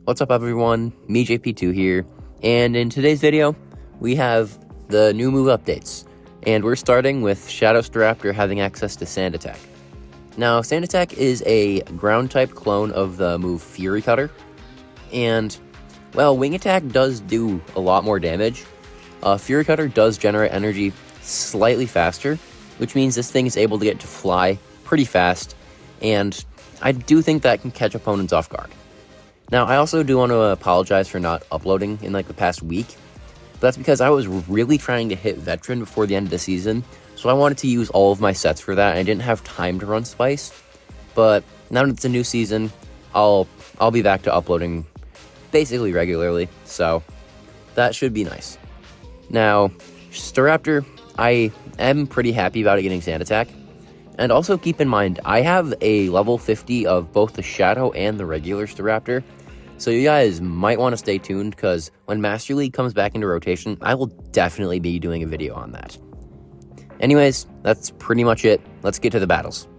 What's up everyone, me JP2 here, and in today's video, we have the new move updates, and we're starting with Shadow Staraptor having access to Sand Attack. Now, Sand Attack is a ground-type clone of the move Fury Cutter, and, well, Wing Attack does do a lot more damage. Fury Cutter does generate energy slightly faster, which means this thing is able to get to fly pretty fast, and I do think that can catch opponents off guard. Now, I also do want to apologize for not uploading in the past week. That's because I was really trying to hit Veteran before the end of the season, so I wanted to use all of my sets for that, and I didn't have time to run Spice. But now that it's a new season, I'll be back to uploading basically regularly, so that should be nice. Now, Staraptor, I am pretty happy about it getting Sand Attack. And also keep in mind, I have a level 50 of both the Shadow and the regular Staraptor, so you guys might want to stay tuned, because when Master League comes back into rotation, I will definitely be doing a video on that. Anyways, that's pretty much it. Let's get to the battles.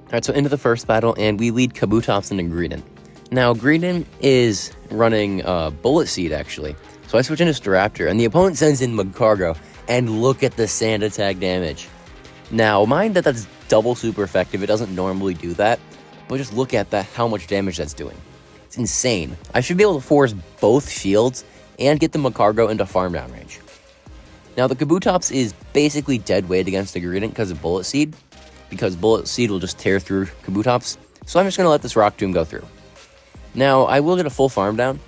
Alright, so into the first battle, and we lead Kabutops into Greedent. Now, Greedent is running Bullet Seed, actually. So I switch into Staraptor, and the opponent sends in Magcargo, and look at the Sand Attack damage. Now, mind that that's double super effective, it doesn't normally do that, but just look at that, how much damage that's doing. It's insane. I should be able to force both shields and get the Magcargo into farm down range. Now, the Kabutops is basically dead weight against the Greedent because of Bullet Seed, because Bullet Seed will just tear through Kabutops, so I'm just going to let this Rock Tomb go through. Now, I will get a full farm down,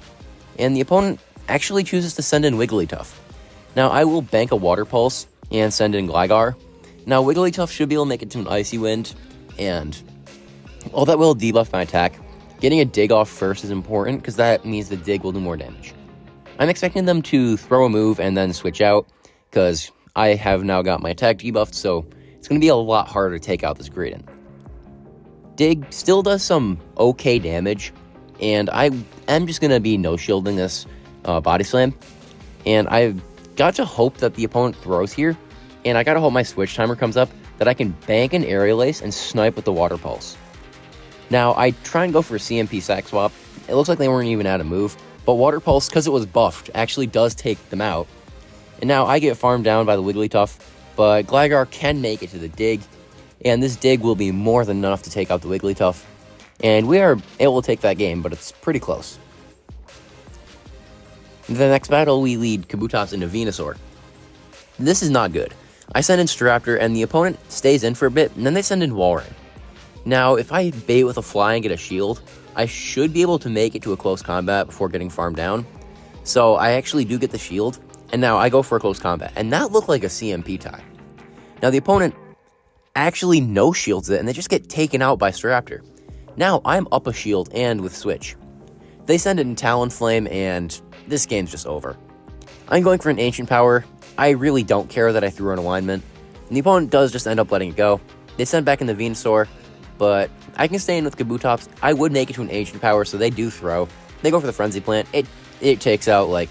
and the opponent actually chooses to send in Wigglytuff. Now, I will bank a Water Pulse and send in Gligar. Now, Wigglytuff should be able to make it to an Icy Wind, and all that will debuff my attack. Getting a Dig off first is important, because that means the Dig will do more damage. I'm expecting them to throw a move and then switch out, because I have now got my attack debuffed, so it's going to be a lot harder to take out this Greedent. Dig still does some okay damage, and I am just going to be no-shielding this Body Slam, and I've got to hope that the opponent throws here, and I gotta hope my switch timer comes up, that I can bank an Aerial Ace and snipe with the Water Pulse. Now, I try and go for a CMP Sack Swap. It looks like they weren't even out of move, but Water Pulse, because it was buffed, actually does take them out. And now I get farmed down by the Wigglytuff, but Gligar can make it to the Dig, and this Dig will be more than enough to take out the Wigglytuff. And we are able to take that game, but it's pretty close. In the next battle, we lead Kabutops into Venusaur. This is not good. I send in Staraptor, and the opponent stays in for a bit, and then they send in Walrein. Now, if I bait with a Fly and get a shield, I should be able to make it to a close combat before getting farmed down. So I actually do get the shield, and now I go for a close combat, and that looked like a CMP tie. Now, the opponent actually no-shields it, and they just get taken out by Staraptor. Now, I'm up a shield and with Switch. They send in Talonflame, and this game's just over. I'm going for an Ancient Power. I really don't care that I threw an alignment, and the opponent does just end up letting it go. They send back in the Venusaur, but I can stay in with Kabutops. I would make it to an Ancient Power, so they do throw. They go for the Frenzy Plant. It takes out,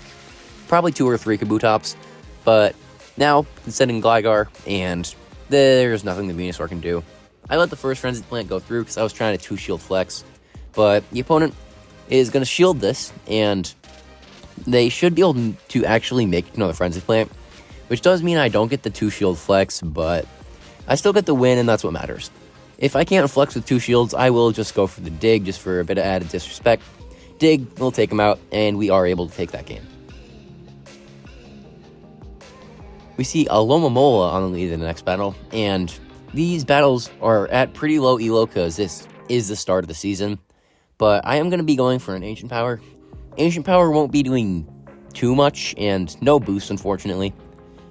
probably 2 or 3 Kabutops, but now it's sending Gligar, and there's nothing the Venusaur can do. I let the first Frenzy Plant go through because I was trying to 2-shield flex, but the opponent is going to shield this, and they should be able to actually make it to another Frenzy Plant, which does mean I don't get the 2-shield flex, but I still get the win, and that's what matters. If I can't flex with 2 shields, I will just go for the Dig, just for a bit of added disrespect. Dig will take him out, and we are able to take that game. We see Alomomola on the lead in the next battle, and these battles are at pretty low elo, because this is the start of the season, but I am going to be going for an Ancient Power. Ancient Power won't be doing too much, and no boost, unfortunately.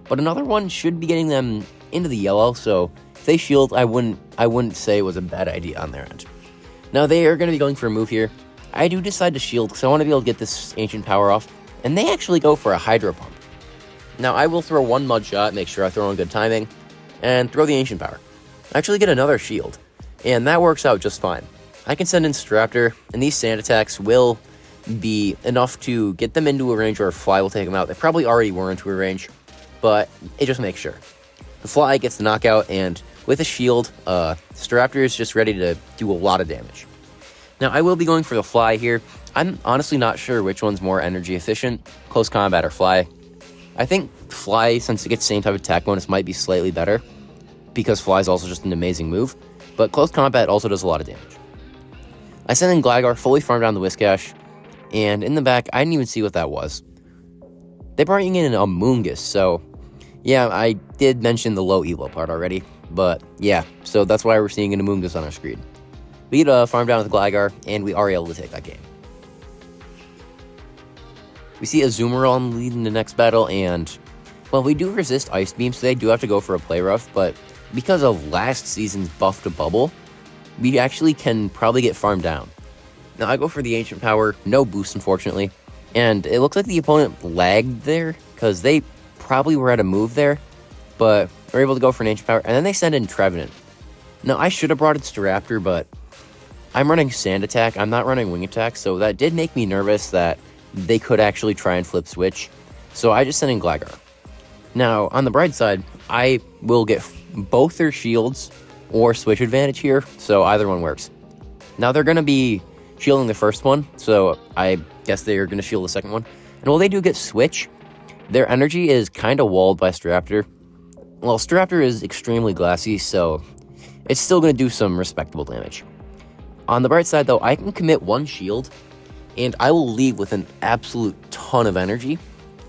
But another one should be getting them into the yellow, so if they shield, I wouldn't say it was a bad idea on their end. Now, they are going to be going for a move here. I do decide to shield, because I want to be able to get this Ancient Power off, and they actually go for a Hydro Pump. Now, I will throw one Mud Shot, make sure I throw in good timing, and throw the Ancient Power. I actually get another shield, and that works out just fine. I can send in Staraptor, and these Sand Attacks will be enough to get them into a range where a Fly will take them out. They probably already were into a range, but it just makes sure. The Fly gets the knockout, and with a shield, Staraptor is just ready to do a lot of damage. Now, I will be going for the fly here. I'm honestly not sure which one's more energy efficient, close combat or fly. I think fly, since it gets the same type of attack bonus, might be slightly better, because fly is also just an amazing move, but close combat also does a lot of damage. I sent in Gligar, fully farmed down the Whiscash, and in the back, I didn't even see what that was. They brought in an Amoonguss, so yeah, I did mention the low elo part already, but yeah, so that's why we're seeing an Amoonguss on our screen. We get a farm down with Gligar, and we are able to take that game. We see Azumarill lead in the next battle, and, well, we do resist Ice Beam, so they do have to go for a Play Rough, but because of last season's buff to Bubble, we actually can probably get farmed down. Now, I go for the Ancient Power, no boost, unfortunately, and it looks like the opponent lagged there, because they probably were at a move there, but we're able to go for an Ancient Power, and then they send in Trevenant. Now, I should have brought in Staraptor, but I'm running Sand Attack, I'm not running Wing Attack, so that did make me nervous that they could actually try and flip switch, so I just sent in Gligar. Now, on the bright side, I will get both their shields or switch advantage here, so either one works. Now, they're going to be shielding the first one, so I guess they're going to shield the second one. And while they do get switch, their energy is kind of walled by Staraptor. Well, Staraptor is extremely glassy, so it's still going to do some respectable damage. On the bright side, though, I can commit one shield, and I will leave with an absolute ton of energy,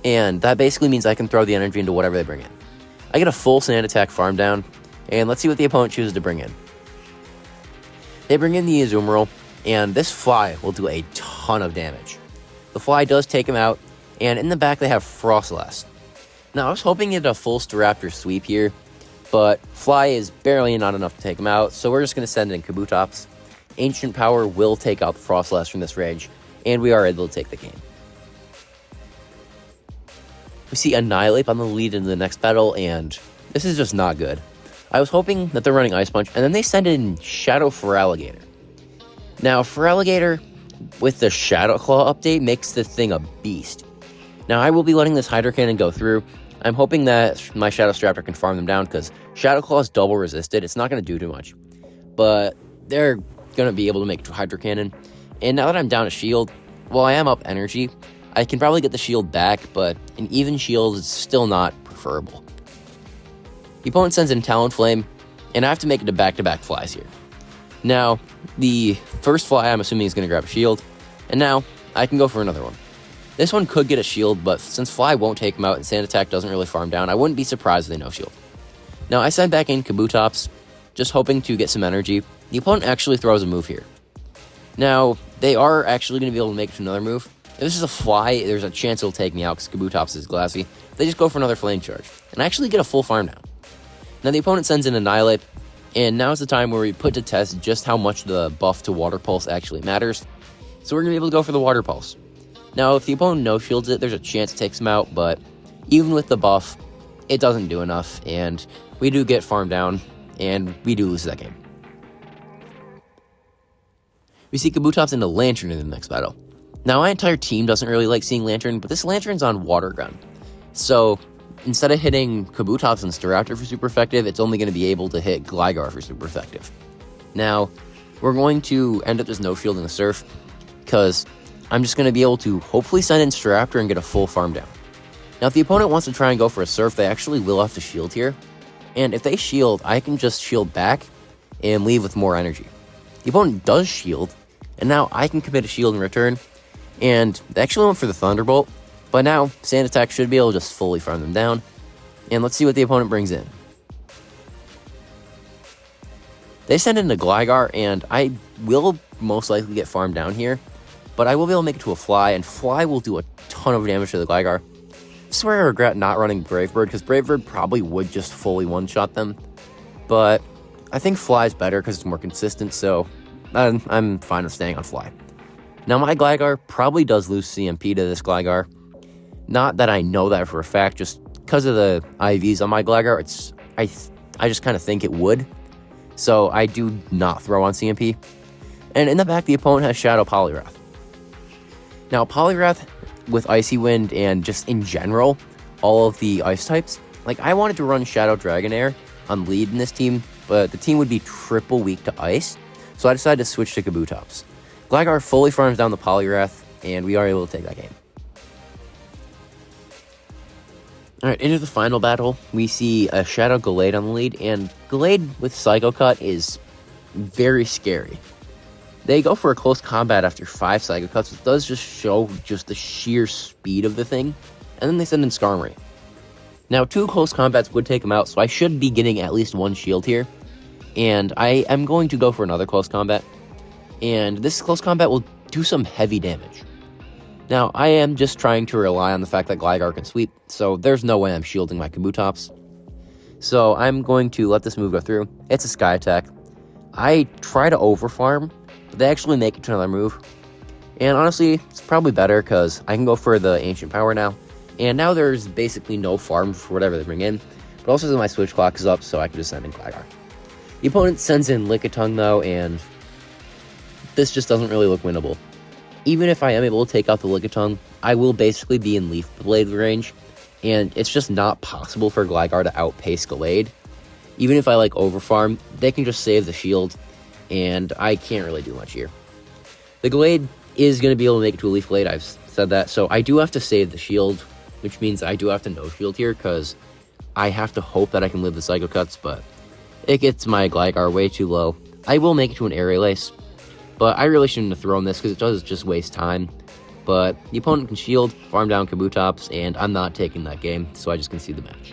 and that basically means I can throw the energy into whatever they bring in. I get a full Sand Attack farm down, and let's see what the opponent chooses to bring in. They bring in the Azumarill, and this fly will do a ton of damage. The fly does take him out, and in the back they have Frostlass. Now, I was hoping to get a full Staraptor sweep here, but fly is barely not enough to take him out, so we're just going to send in Kabutops. Ancient Power will take out the Frostlass from this range, and we are able to take the game. We see Annihilape on the lead in the next battle, and this is just not good. I was hoping that they're running Ice Punch, and then they send in Shadow Feraligatr. Now, Feraligatr, with the Shadow Claw update, makes the thing a beast. Now, I will be letting this Hydro Cannon go through. I'm hoping that my Shadow Staraptor can farm them down, because Shadow Claw is double resisted. It's not going to do too much. But they're going to be able to make Hydro Cannon. And now that I'm down a shield, while I am up energy, I can probably get the shield back, but an even shield is still not preferable. The opponent sends in Talonflame, and I have to make it to back-to-back flies here. Now, the first fly I'm assuming is going to grab a shield, and now I can go for another one. This one could get a shield, but since fly won't take him out and Sand Attack doesn't really farm down, I wouldn't be surprised if they no shield. Now, I send back in Kabutops, just hoping to get some energy. The opponent actually throws a move here. Now, they are actually going to be able to make it to another move. If this is a fly, there's a chance it'll take me out because Kabutops is glassy. They just go for another Flame Charge, and I actually get a full farm down. Now, the opponent sends in Annihilape, and now's the time where we put to test just how much the buff to Water Pulse actually matters. So we're going to be able to go for the Water Pulse. Now, if the opponent no-shields it, there's a chance it takes him out, but even with the buff, it doesn't do enough, and we do get farmed down, and we do lose that game. We see Kabutops into Lanturn in the next battle. Now, my entire team doesn't really like seeing Lanturn, but this Lanturn's on Water Gun. So, instead of hitting Kabutops and Staraptor for super effective, it's only going to be able to hit Gligar for super effective. Now, we're going to end up just no-shield in the Surf, because I'm just going to be able to hopefully send in Staraptor and get a full farm down. Now, if the opponent wants to try and go for a Surf, they actually will have to shield here. And if they shield, I can just shield back and leave with more energy. The opponent does shield, and now I can commit a shield in return. And they actually went for the Thunderbolt, but now Sand Attack should be able to just fully farm them down. And let's see what the opponent brings in. They send in a Gligar, and I will most likely get farmed down here, but I will be able to make it to a Fly, and Fly will do a ton of damage to the Gligar. I swear I regret not running Brave Bird, because Brave Bird probably would just fully one-shot them, but I think Fly's better because it's more consistent, so I'm fine with staying on Fly. Now, my Gligar probably does lose CMP to this Gligar. Not that I know that for a fact, just because of the IVs on my Gligar, I just kind of think it would. So I do not throw on CMP. And in the back, the opponent has Shadow Poliwrath. Now, Poliwrath with Icy Wind and just in general, all of the ice types, like I wanted to run Shadow Dragonair on lead in this team, but the team would be triple weak to ice, so I decided to switch to Kabutops. Gligar fully farms down the Poliwrath, and we are able to take that game. Alright, into the final battle, we see a Shadow Gallade on the lead, and Gallade with Psycho Cut is very scary. They go for a close combat after 5 Psycho Cuts, which does just show just the sheer speed of the thing, and then they send in Skarmory. Now, 2 close combats would take him out, so I should be getting at least 1 shield here, and I am going to go for another close combat, and this close combat will do some heavy damage. Now, I am just trying to rely on the fact that Gligar can sweep, so there's no way I'm shielding my Kabutops. So I'm going to let this move go through. It's a Sky Attack. I try to overfarm, but they actually make it to another move. And honestly, it's probably better because I can go for the Ancient Power now. And now there's basically no farm for whatever they bring in. But also my Switch Clock is up, so I can just send in Gligar. The opponent sends in Lickitung though, and this just doesn't really look winnable. Even if I am able to take out the Lickitung, I will basically be in Leaf Blade range, and it's just not possible for Gligar to outpace Gallade. Even if I overfarm, they can just save the shield, and I can't really do much here. The Gallade is going to be able to make it to a Leaf Blade, I've said that, so I do have to save the shield, which means I do have to no shield here, because I have to hope that I can live the Psycho Cuts, but it gets my Gligar way too low. I will make it to an Aerial Ace, but I really shouldn't have thrown this because it does just waste time. But the opponent can shield, farm down Kabutops, and I'm not taking that game, so I just concede the match.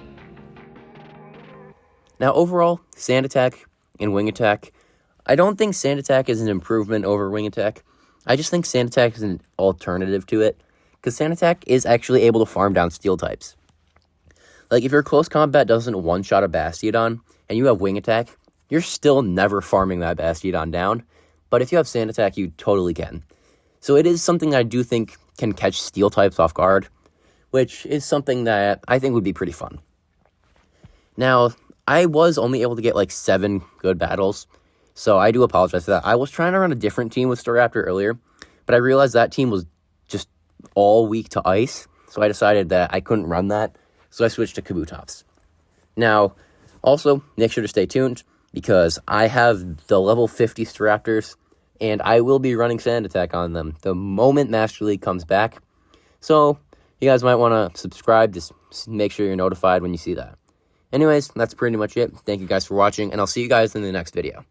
Now overall, Sand Attack and Wing Attack, I don't think Sand Attack is an improvement over Wing Attack. I just think Sand Attack is an alternative to it, because Sand Attack is actually able to farm down Steel types. If your close combat doesn't one-shot a Bastiodon, and you have Wing Attack, you're still never farming that Bastiodon down. But if you have Sand Attack, you totally can. So it is something that I do think can catch Steel types off guard, which is something that I think would be pretty fun. Now, I was only able to get 7 good battles, so I do apologize for that. I was trying to run a different team with Staraptor earlier, but I realized that team was just all weak to Ice, so I decided that I couldn't run that, so I switched to Kabutops. Now, also, make sure to stay tuned, because I have the level 50 Staraptors, and I will be running Sand Attack on them the moment Master League comes back. So, you guys might want to subscribe, just make sure you're notified when you see that. Anyways, that's pretty much it. Thank you guys for watching, and I'll see you guys in the next video.